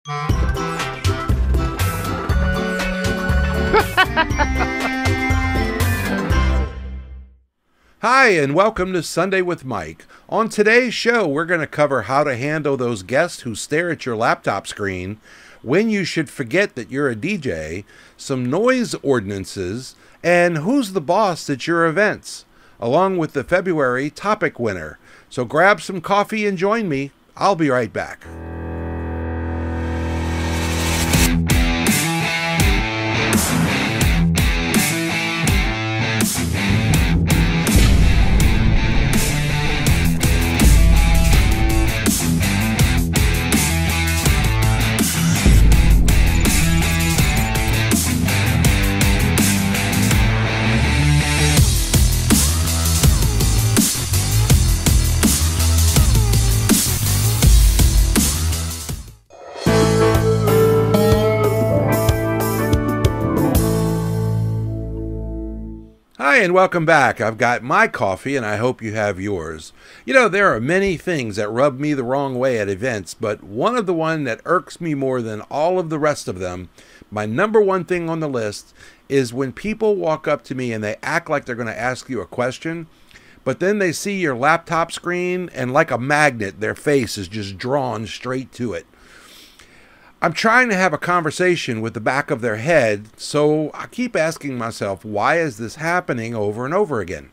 Hi, and welcome to Sunday with Mike. On today's show, we're going to cover how to handle those guests who stare at your laptop screen, when you should forget that you're a DJ, some noise ordinances, and who's the boss at your events, along with the February topic winner. So grab some coffee and join me. I'll be right back. Hi, and welcome back. I've got my coffee, and I hope you have yours. You know, there are many things that rub me the wrong way at events, but one of the one that irks me more than all of the rest of them, my number one thing on the list, is when people walk up to me and they act like they're going to ask you a question, but then they see your laptop screen, and like a magnet, their face is just drawn straight to it. I'm trying to have a conversation with the back of their head, so I keep asking myself, why is this happening over and over again?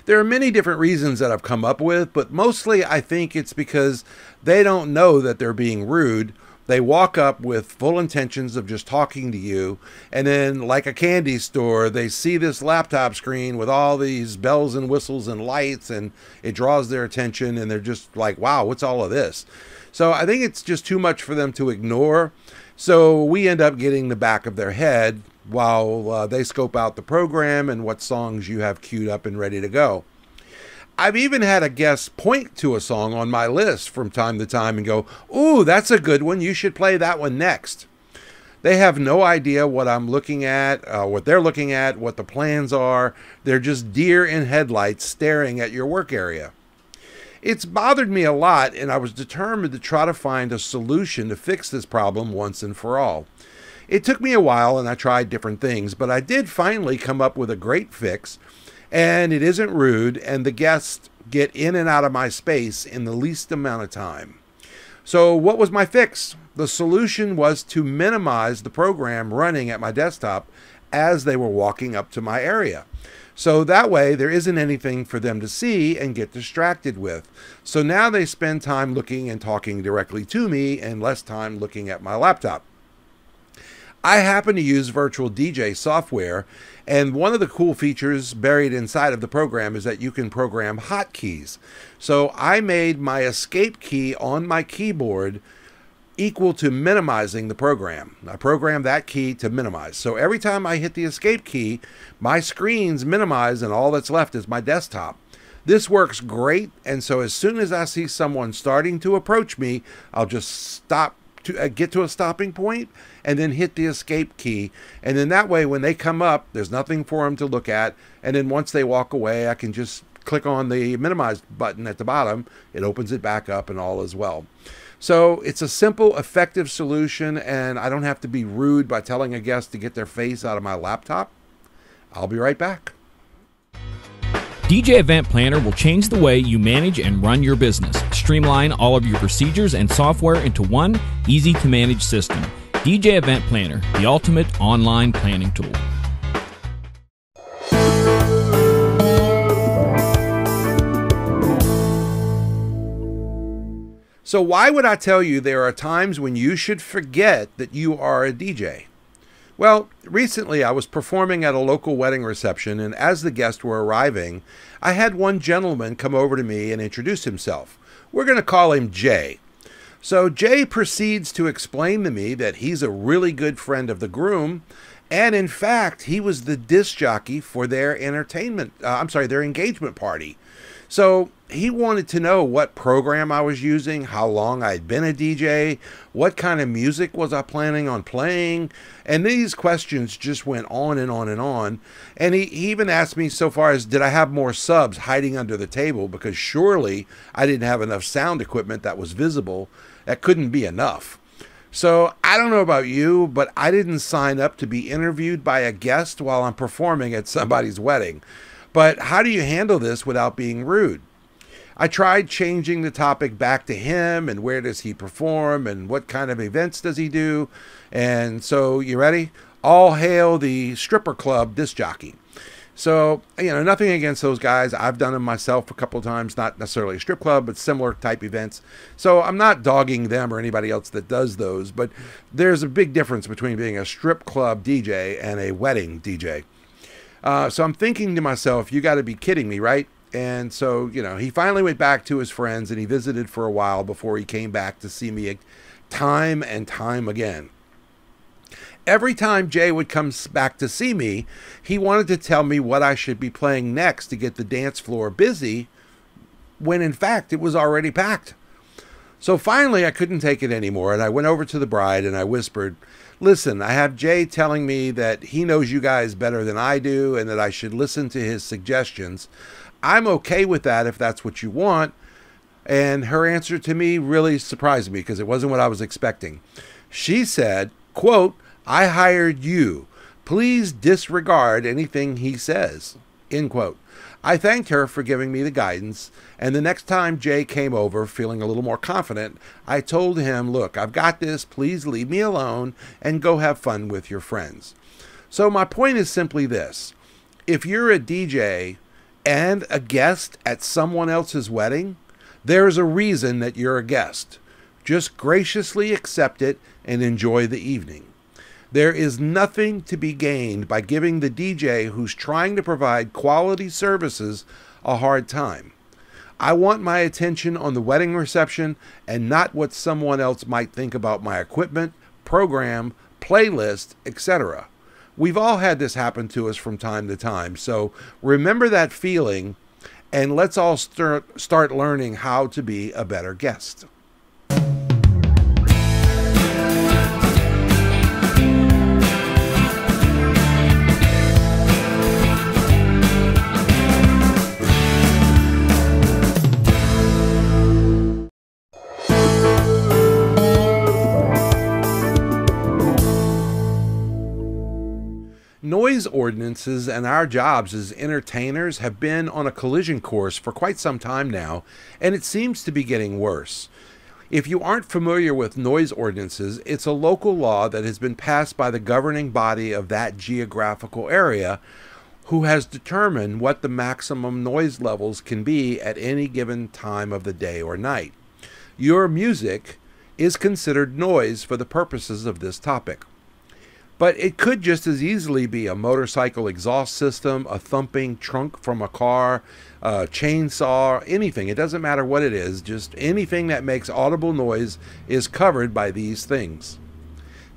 There are many different reasons that I've come up with, but mostly I think it's because they don't know that they're being rude. They walk up with full intentions of just talking to you, and then, like a candy store, they see this laptop screen with all these bells and whistles and lights, and it draws their attention, and they're just like, wow, what's all of this? So I think it's just too much for them to ignore. So we end up getting the back of their head while they scope out the program and what songs you have queued up and ready to go. I've even had a guest point to a song on my list from time to time and go, "Ooh, that's a good one. You should play that one next." They have no idea what I'm looking at, what they're looking at, what the plans are. They're just deer in headlights staring at your work area. It's bothered me a lot, and I was determined to try to find a solution to fix this problem once and for all. It took me a while, and I tried different things, but I did finally come up with a great fix, and it isn't rude, and the guests get in and out of my space in the least amount of time. So what was my fix? The solution was to minimize the program running at my desktop as they were walking up to my area. So that way there isn't anything for them to see and get distracted with. So now they spend time looking and talking directly to me and less time looking at my laptop. I happen to use virtual DJ software, and one of the cool features buried inside of the program is that you can program hotkeys. So I made my escape key on my keyboard equal to minimizing the program. I programmed that key to minimize. So every time I hit the escape key, my screen's minimized and all that's left is my desktop. This works great, and so as soon as I see someone starting to approach me, I'll just stop to get to a stopping point and then hit the escape key. And then that way when they come up, there's nothing for them to look at. And then once they walk away, I can just click on the minimize button at the bottom. It opens it back up and all is well. So it's a simple, effective solution, and I don't have to be rude by telling a guest to get their face out of my laptop. I'll be right back. DJ Event Planner will change the way you manage and run your business. Streamline all of your procedures and software into one easy-to-manage system. DJ Event Planner, the ultimate online planning tool. So why would I tell you there are times when you should forget that you are a DJ? Well, recently I was performing at a local wedding reception, and as the guests were arriving, I had one gentleman come over to me and introduce himself. We're going to call him Jay. So Jay proceeds to explain to me that he's a really good friend of the groom, and in fact, he was the disc jockey for their their engagement party. So he wanted to know what program I was using, how long I'd been a DJ, what kind of music was I planning on playing, and these questions just went on and on and on. And he even asked me so far as, did I have more subs hiding under the table, because surely I didn't have enough sound equipment that was visible. That couldn't be enough. So I don't know about you, but I didn't sign up to be interviewed by a guest while I'm performing at somebody's wedding. But how do you handle this without being rude? I tried changing the topic back to him and where does he perform and what kind of events does he do. And so, you ready? All hail the stripper club disc jockey. So, nothing against those guys. I've done them myself a couple of times, not necessarily a strip club, but similar type events. So I'm not dogging them or anybody else that does those, but there's a big difference between being a strip club DJ and a wedding DJ. So I'm thinking to myself, you got to be kidding me, right? And so, he finally went back to his friends and he visited for a while before he came back to see me time and time again. Every time Jay would come back to see me, he wanted to tell me what I should be playing next to get the dance floor busy, when in fact it was already packed. So finally I couldn't take it anymore, and I went over to the bride and I whispered, "Listen, I have Jay telling me that he knows you guys better than I do and that I should listen to his suggestions. I'm okay with that if that's what you want." And her answer to me really surprised me because it wasn't what I was expecting. She said, quote, "I hired you. Please disregard anything he says." End quote. I thanked her for giving me the guidance, and the next time Jay came over feeling a little more confident, I told him, "Look, I've got this. Please leave me alone and go have fun with your friends." So my point is simply this. If you're a DJ and a guest at someone else's wedding, there's a reason that you're a guest. Just graciously accept it and enjoy the evening. There is nothing to be gained by giving the DJ who's trying to provide quality services a hard time. I want my attention on the wedding reception and not what someone else might think about my equipment, program, playlist, etc. We've all had this happen to us from time to time, so remember that feeling and let's all start learning how to be a better guest. Noise ordinances and our jobs as entertainers have been on a collision course for quite some time now, and it seems to be getting worse. If you aren't familiar with noise ordinances, it's a local law that has been passed by the governing body of that geographical area, who has determined what the maximum noise levels can be at any given time of the day or night. Your music is considered noise for the purposes of this topic. But it could just as easily be a motorcycle exhaust system, a thumping trunk from a car, a chainsaw, anything. It doesn't matter what it is, just anything that makes audible noise is covered by these things.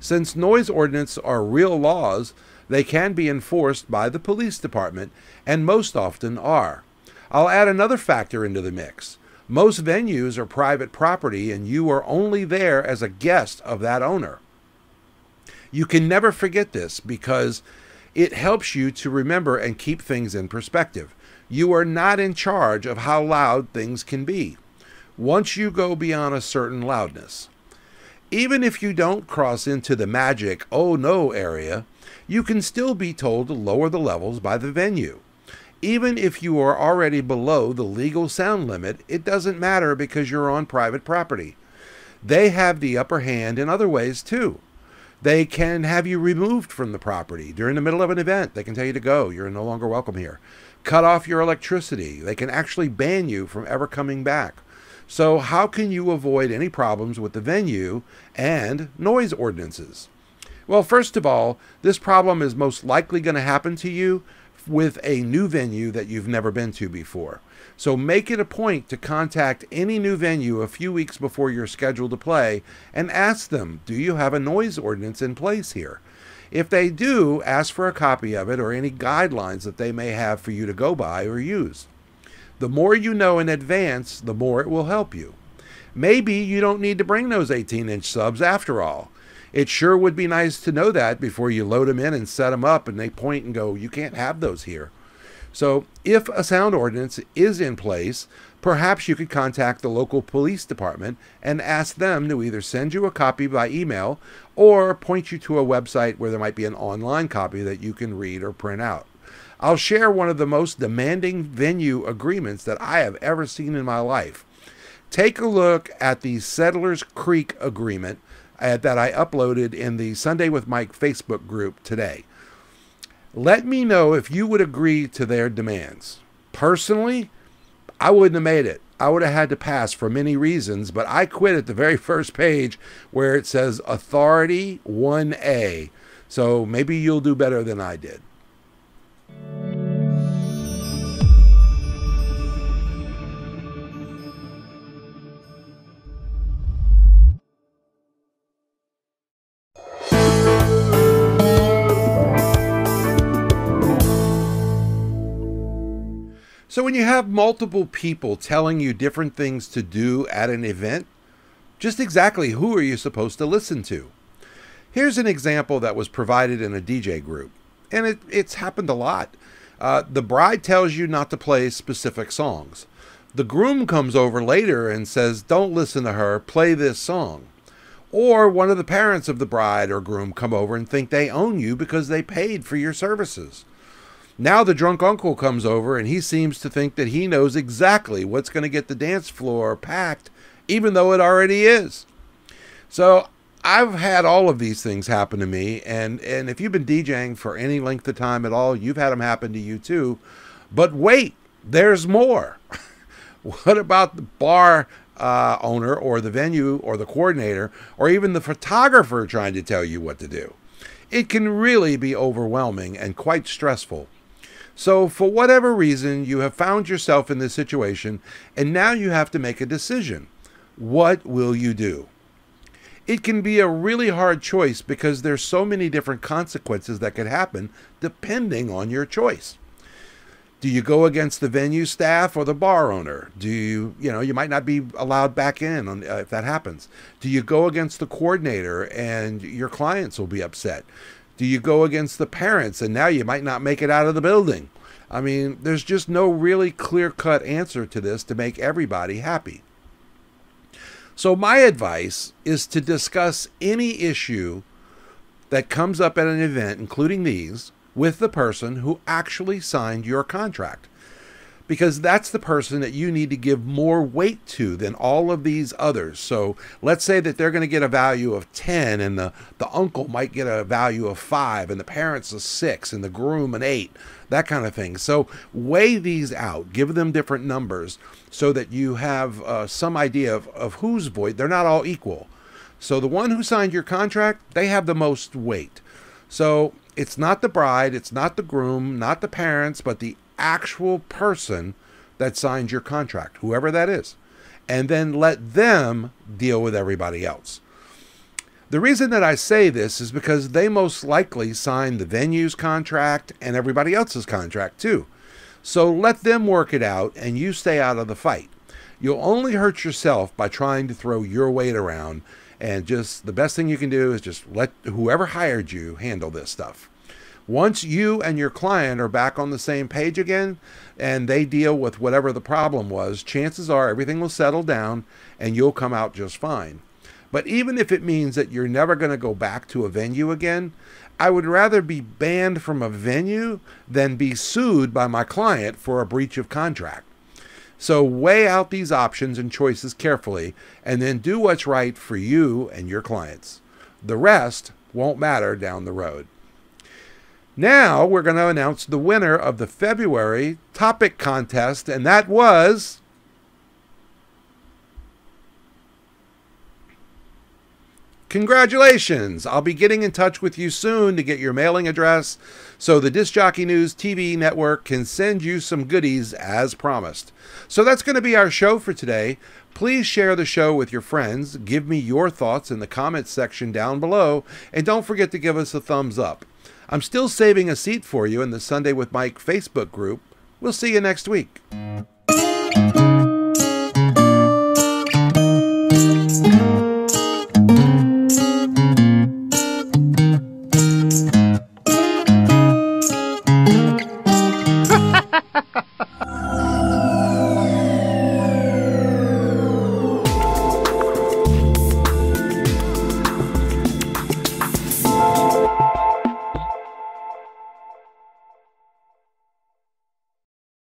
Since noise ordinances are real laws, they can be enforced by the police department, and most often are. I'll add another factor into the mix. Most venues are private property, and you are only there as a guest of that owner. You can never forget this because it helps you to remember and keep things in perspective. You are not in charge of how loud things can be once you go beyond a certain loudness. Even if you don't cross into the magic "oh no" area, you can still be told to lower the levels by the venue. Even if you are already below the legal sound limit, it doesn't matter because you're on private property. They have the upper hand in other ways too. They can have you removed from the property during the middle of an event. They can tell you to go. You're no longer welcome here. Cut off your electricity. They can actually ban you from ever coming back. So how can you avoid any problems with the venue and noise ordinances? Well, first of all, this problem is most likely going to happen to you with a new venue that you've never been to before. So make it a point to contact any new venue a few weeks before you're scheduled to play and ask them, do you have a noise ordinance in place here? If they do, ask for a copy of it or any guidelines that they may have for you to go by or use. The more you know in advance, the more it will help you. Maybe you don't need to bring those 18-inch subs after all. It sure would be nice to know that before you load them in and set them up and they point and go, you can't have those here. So if a sound ordinance is in place, Perhaps you could contact the local police department and ask them to either send you a copy by email or point you to a website where there might be an online copy that you can read or print out. I'll share one of the most demanding venue agreements that I have ever seen in my life. Take a look at the Settlers Creek agreement that I uploaded in the Sunday with Mike Facebook group today. Let me know if you would agree to their demands. Personally, I wouldn't have made it. I would have had to pass for many reasons, but I quit at the very first page where it says Authority 1A. So maybe you'll do better than I did. So when you have multiple people telling you different things to do at an event, just exactly who are you supposed to listen to? Here's an example that was provided in a DJ group, and it's happened a lot. The bride tells you not to play specific songs. The groom comes over later and says, don't listen to her, play this song. Or one of the parents of the bride or groom come over and think they own you because they paid for your services. Now the drunk uncle comes over and he seems to think that he knows exactly what's going to get the dance floor packed, even though it already is. So I've had all of these things happen to me, and if you've been DJing for any length of time at all, you've had them happen to you too. But wait, there's more. What about the bar owner or the venue or the coordinator or even the photographer trying to tell you what to do? It can really be overwhelming and quite stressful. So for whatever reason, you have found yourself in this situation, and now you have to make a decision. What will you do? It can be a really hard choice because there's so many different consequences that could happen depending on your choice. Do you go against the venue staff or the bar owner? Do you might not be allowed back in if that happens. Do you go against the coordinator and your clients will be upset? Do you go against the parents and now you might not make it out of the building? I mean, there's just no really clear-cut answer to this to make everybody happy. So my advice is to discuss any issue that comes up at an event, including these, with the person who actually signed your contract. Because that's the person that you need to give more weight to than all of these others. So let's say that they're going to get a value of 10 and the uncle might get a value of 5 and the parents a 6 and the groom an 8, that kind of thing. So weigh these out, give them different numbers so that you have some idea of whose voice. They're not all equal. So the one who signed your contract, they have the most weight. So it's not the bride, it's not the groom, not the parents, but the actual person that signed your contract, whoever that is. And then let them deal with everybody else. The reason that I say this is because they most likely signed the venue's contract and everybody else's contract too. So let them work it out and you stay out of the fight. You'll only hurt yourself by trying to throw your weight around, and just the best thing you can do is just let whoever hired you handle this stuff. Once you and your client are back on the same page again and they deal with whatever the problem was, chances are everything will settle down and you'll come out just fine. But even if it means that you're never going to go back to a venue again, I would rather be banned from a venue than be sued by my client for a breach of contract. So weigh out these options and choices carefully and then do what's right for you and your clients. The rest won't matter down the road. Now we're going to announce the winner of the February topic contest, and that was congratulations! I'll be getting in touch with you soon to get your mailing address so the Disc Jockey News TV network can send you some goodies as promised. So that's going to be our show for today. Please share the show with your friends, give me your thoughts in the comments section down below, and don't forget to give us a thumbs up. I'm still saving a seat for you in the Sunday with Mike Facebook group. We'll see you next week.